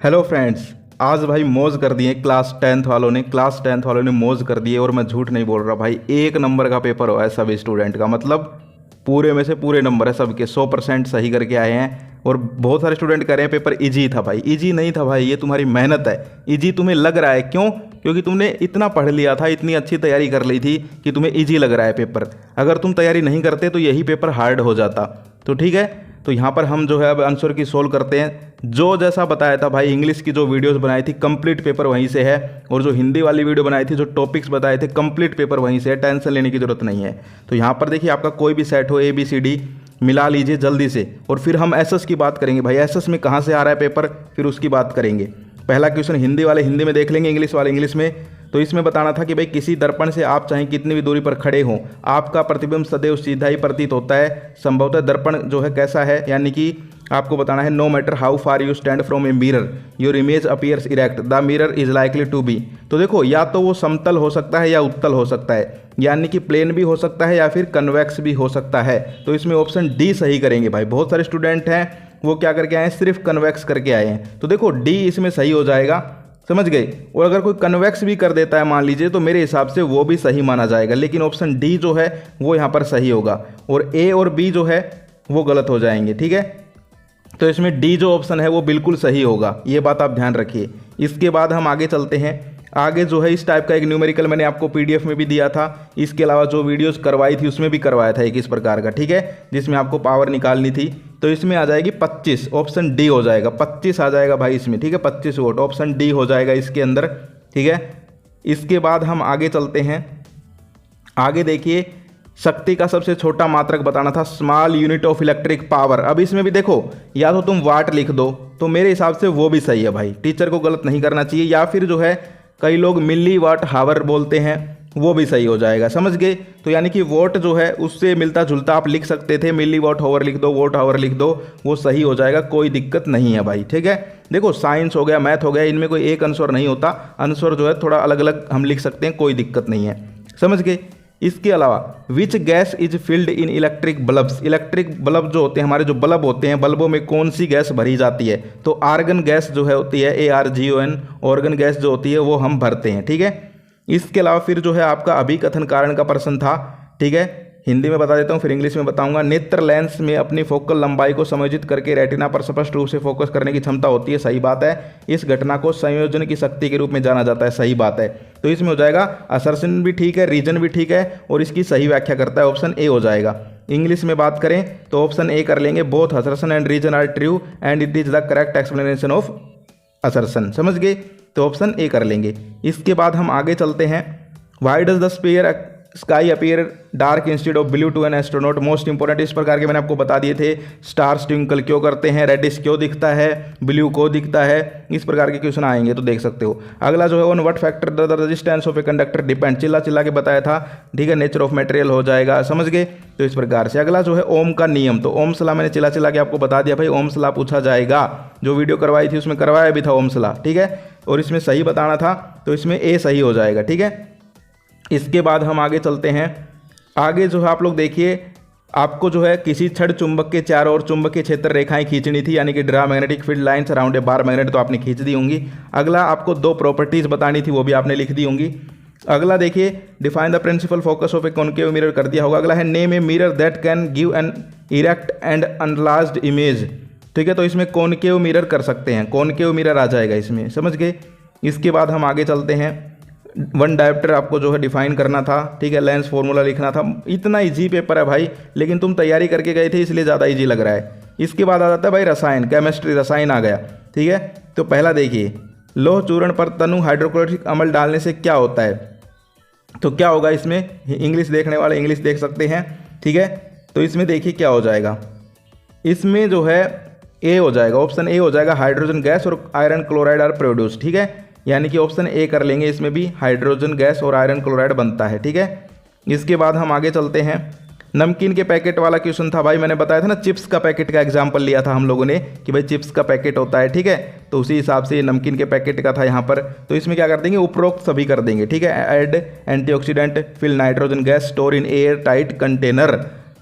Hello friends, आज भाई मौज कर दिए क्लास टेंथ वालों ने मौज कर दिए। और मैं झूठ नहीं बोल रहा भाई, एक नंबर का पेपर हुआ है सब स्टूडेंट का। मतलब पूरे में से पूरे नंबर है सबके, 100% सही करके आए हैं। और बहुत सारे स्टूडेंट कह रहे हैं पेपर इजी था। भाई इजी नहीं था भाई, ये तुम्हारी मेहनत है। इजी तुम्हें लग रहा है, क्यों? क्योंकि तुमने इतना पढ़ लिया था, इतनी अच्छी तैयारी कर ली थी कि तुम्हें इजी लग रहा है पेपर। अगर तुम तैयारी नहीं करते तो यही पेपर हार्ड हो जाता। तो ठीक है, तो यहाँ पर हम जो है अब आंसर की सोल्व करते हैं। जो जैसा बताया था भाई, इंग्लिश की जो वीडियोस बनाई थी कंप्लीट पेपर वहीं से है, और जो हिंदी वाली वीडियो बनाई थी, जो टॉपिक्स बताए थे कंप्लीट पेपर वहीं से है, टेंशन लेने की जरूरत नहीं है। तो यहाँ पर देखिए, आपका कोई भी सेट हो ABCD मिला लीजिए जल्दी से, और फिर हम एसएस की बात करेंगे। भाई एसएस में कहाँ से आ रहा है पेपर, फिर उसकी बात करेंगे। पहला क्वेश्चन हिंदी वाले हिंदी में देख लेंगे, इंग्लिश वाले इंग्लिश में। तो इसमें बताना था कि भाई किसी दर्पण से आप चाहे कितनी भी दूरी पर खड़े हों, आपका प्रतिबिंब सदैव सीधा ही प्रतीत होता है। संभवतः दर्पण जो है कैसा है, यानी कि आपको बताना है no matter how far you stand from a mirror your image appears erect the mirror is likely to be. तो देखो, या तो वो समतल हो सकता है या उत्तल हो सकता है, यानी कि प्लेन भी हो सकता है या फिर कन्वेक्स भी हो सकता है। तो इसमें ऑप्शन डी सही करेंगे भाई। बहुत सारे स्टूडेंट हैं वो क्या करके आए हैं, सिर्फ कन्वेक्स करके आए हैं। तो देखो डी इसमें सही हो जाएगा, समझ गए। और अगर कोई कन्वेक्स भी कर देता है मान लीजिए, तो मेरे हिसाब से वो भी सही माना जाएगा, लेकिन ऑप्शन डी जो है वो यहाँ पर सही होगा, और ए और बी जो है वो गलत हो जाएंगे। ठीक है, तो इसमें डी जो ऑप्शन है वो बिल्कुल सही होगा, ये बात आप ध्यान रखिए। इसके बाद हम आगे चलते हैं। आगे जो है इस टाइप का एक न्यूमेरिकल मैंने आपको PDF में भी दिया था, इसके अलावा जो वीडियोस करवाई थी उसमें भी करवाया था एक इस प्रकार का, ठीक है, जिसमें आपको पावर निकालनी थी। तो इसमें आ जाएगी 25, ऑप्शन डी हो जाएगा, 25 आ जाएगा भाई इसमें। ठीक है, 25 वोट, ऑप्शन डी हो जाएगा इसके अंदर। ठीक है, इसके बाद हम आगे चलते हैं। आगे देखिए, शक्ति का सबसे छोटा मात्रक बताना था, small unit of electric power. अब इसमें भी देखो, या तो तुम वाट लिख दो, तो मेरे हिसाब से वो भी सही है भाई, टीचर को गलत नहीं करना चाहिए। या फिर जो है कई लोग मिली वाट हावर बोलते हैं, वो भी सही हो जाएगा, समझ गए। तो यानी कि वोट जो है उससे मिलता जुलता आप लिख सकते थे, मिली वाट हावर लिख दो, वोट हावर लिख दो, वो सही हो जाएगा, कोई दिक्कत नहीं है भाई। ठीक है, देखो साइंस हो गया, मैथ हो गया, इनमें कोई एक आंसर नहीं होता, आंसर जो है थोड़ा अलग अलग हम लिख सकते हैं, कोई दिक्कत नहीं है, समझ गए। इसके अलावा which gas is filled in electric bulbs, electric bulb जो होते हैं, हमारे जो बल्ब होते हैं, बल्बों में कौन सी गैस भरी जाती है? तो आर्गन गैस जो है होती है, ARGON, ऑर्गन गैस जो होती है वो हम भरते हैं। ठीक है, इसके अलावा फिर जो है आपका अभिकथन कारण का प्रश्न था। ठीक है, हिंदी में बता देता हूँ फिर इंग्लिश में बताऊंगा। नेत्र लेंस में अपनी फोकल लंबाई को समायोजित करके रेटिना पर स्पष्ट रूप से फोकस करने की क्षमता होती है, सही बात है। इस घटना को संयोजन की शक्ति के रूप में जाना जाता है, सही बात है। तो इसमें हो जाएगा असर्शन भी ठीक है, रीजन भी ठीक है, और इसकी सही व्याख्या करता है, ऑप्शन ए हो जाएगा। इंग्लिश में बात करें तो ऑप्शन ए कर लेंगे, both assertion and reason are true and it is the correct explanation of assertion, समझ गए। तो ऑप्शन ए कर लेंगे। इसके बाद हम आगे चलते हैं। Why does the spare sky appear dark instead of blue to an astronaut, most important इस प्रकार के मैंने आपको बता दिए थे। स्टार्स ट्विंकल क्यों करते हैं, रेडिश क्यों दिखता है, ब्लू क्यों दिखता है, इस प्रकार के क्वेश्चन आएंगे तो देख सकते हो। अगला जो है on what factor the resistance of a conductor depend, चिल्ला चिल्ला के बताया था। ठीक है, नेचर ऑफ मटेरियल हो जाएगा, समझ गए। तो इस प्रकार से अगला जो है ओम का नियम, तो ओम सलाह मैंने चिल्ला चिल्ला के आपको बता दिया भाई, ओम सलाह पूछा जाएगा। जो वीडियो करवाई थी उसमें करवाया भी था ओम सलाह, ठीक है, और इसमें सही बताना था, तो इसमें ए सही हो जाएगा। ठीक है, इसके बाद हम आगे चलते हैं। आगे जो है आप लोग देखिए, आपको जो है किसी छड़ चुंबक के चारों ओर चुंबकीय क्षेत्र रेखाएं खींचनी थी, यानी कि draw magnetic field lines around a bar magnet, तो आपने खींच दी होंगी। अगला आपको दो प्रॉपर्टीज बतानी थी, वो भी आपने लिख दी होंगी। अगला देखिए, define the principal focus of a concave mirror कर दिया होगा। अगला है name a mirror that can give an erect and enlarged image. ठीक है, तो इसमें कॉनकेव मिरर कर सकते हैं, कॉनकेव मिरर आ जाएगा इसमें, समझ गए। इसके बाद हम आगे चलते हैं। वन डायोप्टर आपको जो है डिफाइन करना था, ठीक है, लेंस फॉर्मूला लिखना था। इतना इजी पेपर है भाई, लेकिन तुम तैयारी करके गए थे इसलिए ज़्यादा इजी लग रहा है। इसके बाद आ जाता है भाई रसायन, केमिस्ट्री, रसायन आ गया। ठीक है, तो पहला देखिए, लोह चूर्ण पर तनु हाइड्रोक्लोरिक अम्ल डालने से क्या होता है? तो क्या होगा इसमें, इंग्लिश देखने वाले इंग्लिश देख सकते हैं। ठीक है, तो इसमें देखिए क्या हो जाएगा, इसमें जो है ए हो जाएगा, ऑप्शन ए हो जाएगा, हाइड्रोजन गैस और आयरन क्लोराइड आर प्रोड्यूस। ठीक है, यानी कि ऑप्शन ए कर लेंगे, इसमें भी हाइड्रोजन गैस और आयरन क्लोराइड बनता है। ठीक है, इसके बाद हम आगे चलते हैं। नमकीन के पैकेट वाला क्वेश्चन था भाई, मैंने बताया था ना, चिप्स का पैकेट का एग्जांपल लिया था हम लोगों ने कि भाई चिप्स का पैकेट होता है। ठीक है, तो उसी हिसाब से नमकीन के पैकेट का था यहाँ पर। तो इसमें क्या कर देंगे, उपरोक्त सभी कर देंगे। ठीक है, add antioxidant, fill nitrogen gas, store in air tight container,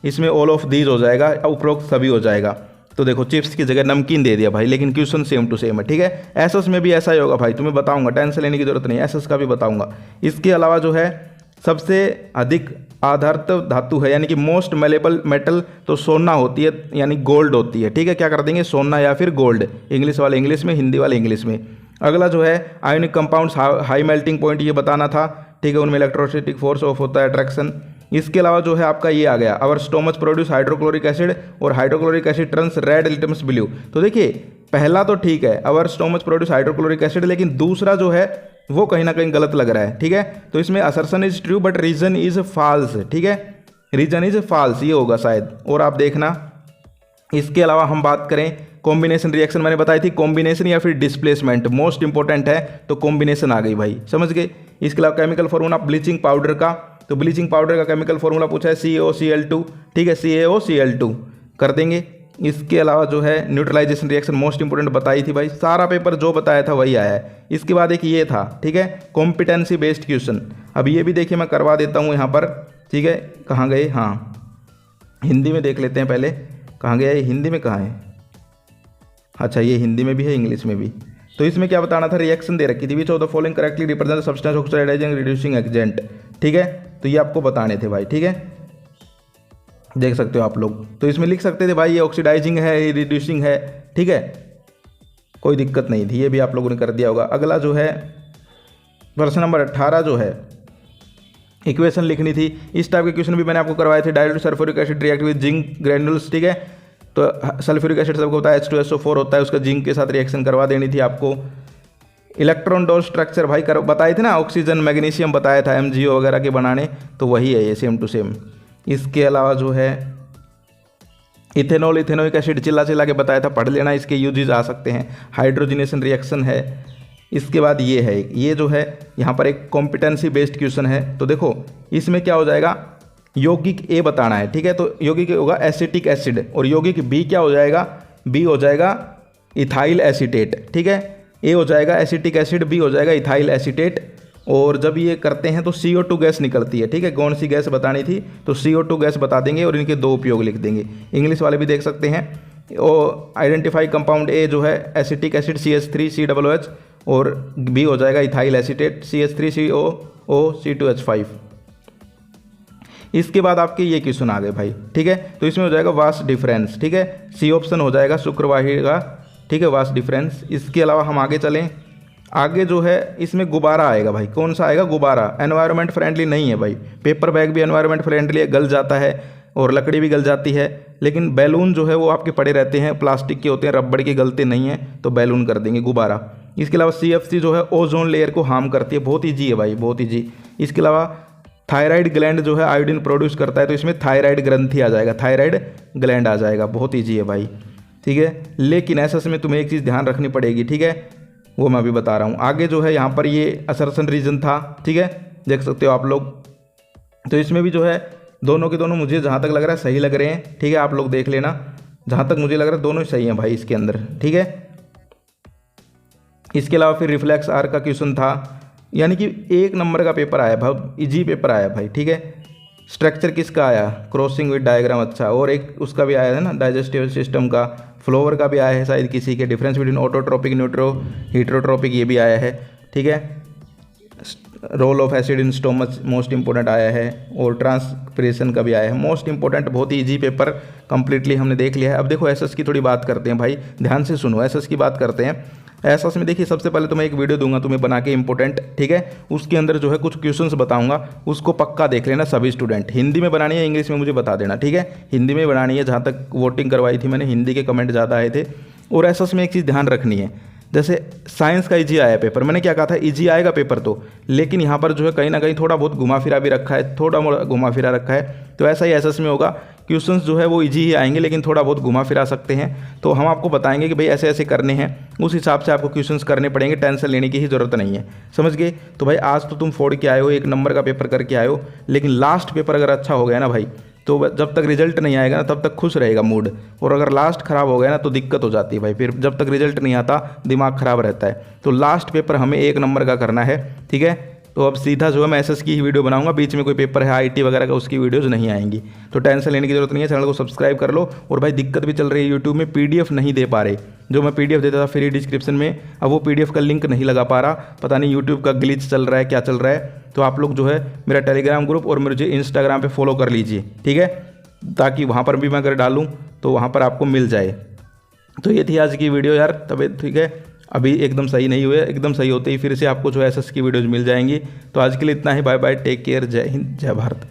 इसमें ऑल ऑफ दीज हो जाएगा, उपरोक्त सभी हो जाएगा। तो देखो चिप्स की जगह नमकीन दे दिया भाई, लेकिन क्वेश्चन सेम टू सेम है, ठीक है। एसएस में भी ऐसा ही होगा भाई, तुम्हें बताऊंगा, टेंशन लेने की जरूरत नहीं है, एसएस का भी बताऊंगा। इसके अलावा जो है सबसे अधिक आधारित धातु है यानी कि मोस्ट मेलेबल मेटल, तो सोना होती है यानी गोल्ड होती है, ठीक है। क्या कर देंगे, सोना या फिर गोल्ड, इंग्लिश वाले इंग्लिश में, हिंदी वाले इंग्लिश में। अगला जो है ionic compounds high melting point, ये बताना था, ठीक है, उनमें इलेक्ट्रोस्टैटिक फोर्स ऑफ होता है, अट्रैक्शन। इसके अलावा जो है आपका ये आ गया, अवर स्टोमच प्रोड्यूस हाइड्रोक्लोरिक एसिड, और hydrochloric asset turns red litmus blue. तो देखिए पहला तो ठीक है, अवर स्टोमच प्रोड्यूस हाइड्रोक्लोरिक एसिड, लेकिन दूसरा जो है वो कहीं ना कहीं गलत लग रहा है, ठीक है। तो इसमें assertion is true but reason is false, ठीक है, रीजन इज फॉल्स ये होगा शायद, और आप देखना। इसके अलावा हम बात करें कॉम्बिनेशन रिएक्शन, मैंने बताई थी कॉम्बिनेशन या फिर डिस्प्लेसमेंट मोस्ट इंपॉर्टेंट है, तो कॉम्बिनेशन आ गई भाई, समझ गए। इसके अलावा केमिकल फॉर्मूला ब्लीचिंग पाउडर का, तो ब्लीचिंग पाउडर का केमिकल फॉर्मूला पूछा है CaOCl2, ठीक है, CaOCl2 कर देंगे। इसके अलावा जो है न्यूट्रलाइजेशन रिएक्शन मोस्ट इंपोर्टेंट बताई थी भाई, सारा पेपर जो बताया था वही आया है। इसके बाद एक ये था, ठीक है, कॉम्पिटेंसी बेस्ड क्वेश्चन। अब ये भी देखिए मैं करवा देता हूँ यहाँ पर, ठीक है, कहाँ गए, हाँ हिंदी में देख लेते हैं पहले, कहाँ गया ये, हिंदी में कहाँ है, अच्छा ये हिंदी में भी है, इंग्लिश में भी। तो इसमें क्या बताना था, रिएक्शन दे रखी थी, which of the following correctly represent substance oxidising reducing agent, ठीक है। तो ये आपको बताने थे भाई, ठीक है, देख सकते हो आप लोग। तो इसमें लिख सकते थे भाई ये ऑक्सीडाइजिंग है, ये रिड्यूसिंग है, ठीक है, कोई दिक्कत नहीं थी, ये भी आप लोगों ने कर दिया होगा। अगला जो है प्रश्न नंबर 18 जो है इक्वेशन लिखनी थी। इस टाइप के क्वेश्चन भी मैंने आपको करवाए थे। Diluted sulphuric acid react with zinc ग्रैन्युल्स, ठीक है, तो सल्फ्यूरिक एसिड सबको होता है H2SO4 होता है, उसका जिंक के साथ रिएक्शन करवा देनी थी आपको। इलेक्ट्रॉन डोर स्ट्रक्चर भाई बताए थे ना, ऑक्सीजन मैग्नीशियम बताया था MgO वगैरह के बनाने, तो वही है ये सेम टू सेम। इसके अलावा जो है इथेनॉल इथेनोइक एसिड चिल्ला के बताया था, पढ़ लेना, इसके यूजेस आ सकते हैं। हाइड्रोजनेशन रिएक्शन है। इसके बाद ये है, ये जो है यहाँ पर एक कॉम्पिटेंसी बेस्ड क्वेश्चन है। तो देखो इसमें क्या हो जाएगा, यौगिक A बताना है, ठीक है, तो यौगिक होगा एसिटिक एसिड, और यौगिक B क्या हो जाएगा, B हो जाएगा इथाइल एसीटेट, ठीक है, A हो जाएगा एसिटिक एसिड, B हो जाएगा इथाइल एसीटेट। और जब ये करते हैं तो CO2 गैस निकलती है, ठीक है, कौन सी गैस बतानी थी, तो CO2 गैस बता देंगे और इनके दो उपयोग लिख देंगे। इंग्लिश वाले भी देख सकते हैं। और आइडेंटिफाई कंपाउंड A जो है एसिटिक एसिड CH3COOH, और B हो जाएगा इथाइल एसीटेट CH3COOC2H5। इसके बाद आपके ये क्वेश्चन आ गए भाई, ठीक है, तो इसमें हो जाएगा वास्ट डिफरेंस, ठीक है, C ऑप्शन हो जाएगा शुक्रवाही का, ठीक है, वास्ट डिफरेंस। इसके अलावा हम आगे चलें, आगे जो है इसमें गुब्बारा आएगा भाई, कौन सा आएगा, गुब्बारा। एनवायरनमेंट फ्रेंडली नहीं है भाई, पेपर बैग भी एनवायरनमेंट फ्रेंडली है, गल जाता है, और लकड़ी भी गल जाती है, लेकिन बैलून जो है वो आपके पड़े रहते हैं, प्लास्टिक के होते हैं, रबड़ के गलते नहीं हैं, तो बैलून कर देंगे गुब्बारा। इसके अलावा CFC जो है ओजोन लेयर को हार्म करती है, बहुत ईजी है भाई, बहुत ईजी। इसके अलावा थायराइड ग्लैंड जो है आयोडीन प्रोड्यूस करता है, तो इसमें थायराइड ग्रंथि आ जाएगा, थायराइड ग्लैंड आ जाएगा, बहुत ईजी है भाई, ठीक है। लेकिन ऐसा में तुम्हें एक चीज़ ध्यान रखनी पड़ेगी, ठीक है, वो मैं अभी बता रहा हूँ। आगे जो है यहाँ पर ये असर्शन रीजन था, ठीक है, देख सकते हो आप लोग। तो इसमें भी जो है दोनों के दोनों मुझे जहाँ तक लग रहा है सही लग रहे हैं, ठीक है, आप लोग देख लेना, जहाँ तक मुझे लग रहा है दोनों ही सही हैं भाई इसके अंदर, ठीक है। इसके अलावा फिर रिफ्लेक्स आर का क्वेश्चन था, यानी कि 1 नंबर का पेपर आया भाई, इजी पेपर आया भाई, ठीक है। स्ट्रक्चर किसका आया, क्रॉसिंग विद डायग्राम, अच्छा, और एक उसका भी आया है ना, डाइजेस्टिव सिस्टम का, फ्लोवर का भी आया है शायद किसी के, difference between autotrophic nutrition heterotrophic ये भी आया है, ठीक है। Role of acid in stomach most important आया है, और ट्रांसपिरेशन का भी आया है, मोस्ट इंपॉर्टेंट, बहुत ही ईजी पेपर कंप्लीटली हमने देख लिया है। अब देखो एसएस की थोड़ी बात करते हैं भाई, ध्यान से सुनो, एसएस की बात करते हैं। एसएस में देखिए सबसे पहले तो मैं एक वीडियो दूंगा तुम्हें बना के इंपॉर्टेंट, ठीक है, उसके अंदर जो है कुछ क्वेश्चंस बताऊंगा, उसको पक्का देख लेना सभी स्टूडेंट। हिंदी में बनानी है, इंग्लिश में मुझे बता देना, ठीक है, हिंदी में बनानी है, जहाँ तक वोटिंग करवाई थी मैंने, हिंदी के कमेंट ज़्यादा आए थे। और एसएस में एक चीज़ ध्यान रखनी है, जैसे साइंस का इजी आया पेपर, मैंने क्या कहा था, इजी आएगा पेपर तो, लेकिन यहाँ पर जो है कहीं ना कहीं थोड़ा बहुत घुमा फिरा भी रखा है, थोड़ा मोड़ा घुमा फिरा रखा है, तो ऐसा ही एसएस में होगा, क्वेश्चंस जो है वो इजी ही आएंगे, लेकिन थोड़ा बहुत घुमा फिरा सकते हैं। तो हम आपको बताएंगे कि भाई ऐसे ऐसे करने हैं, उस हिसाब से आपको क्वेश्चंस करने पड़ेंगे, टेंशन लेने की ही ज़रूरत नहीं है, समझ गए। तो भाई आज तो तुम फोड़ के आए हो, 1 नंबर का पेपर करके आए हो, लेकिन लास्ट पेपर अगर अच्छा हो गया ना भाई, तो जब तक रिजल्ट नहीं आएगा ना तब तक खुश रहेगा मूड, और अगर लास्ट खराब हो गया ना तो दिक्कत हो जाती है भाई, फिर जब तक रिजल्ट नहीं आता दिमाग खराब रहता है। तो लास्ट पेपर हमें 1 नंबर का करना है, ठीक है। तो अब सीधा जो है मैं एसएस की ही वीडियो बनाऊंगा, बीच में कोई पेपर है आईटी वगैरह का उसकी वीडियोज़ नहीं आएंगी। तो टेंशन लेने की जरूरत नहीं है, चैनल को सब्सक्राइब कर लो। और भाई दिक्कत भी चल रही है यूट्यूब में, पीडीएफ नहीं दे पा रहे। जो मैं पीडीएफ देता था फ्री डिस्क्रिप्शन में, अब वो पीडीएफ का लिंक नहीं लगा पा रहा, पता नहीं यूट्यूब का ग्लिच चल रहा है क्या चल रहा है। तो आप लोग जो है मेरा टेलीग्राम ग्रुप और मुझे इंस्टाग्राम पे फॉलो कर लीजिए, ठीक है, ताकि वहाँ पर भी मैं अगर डालूँ तो वहाँ पर आपको मिल जाए। तो ये थी आज की वीडियो यार, तबीयत ठीक है अभी एकदम सही नहीं हुए, एकदम सही होते ही फिर से आपको जो है एसएस की वीडियोज़ मिल जाएंगी। तो आज के लिए इतना ही, बाय बाय, टेक केयर, जय हिंद, जय भारत।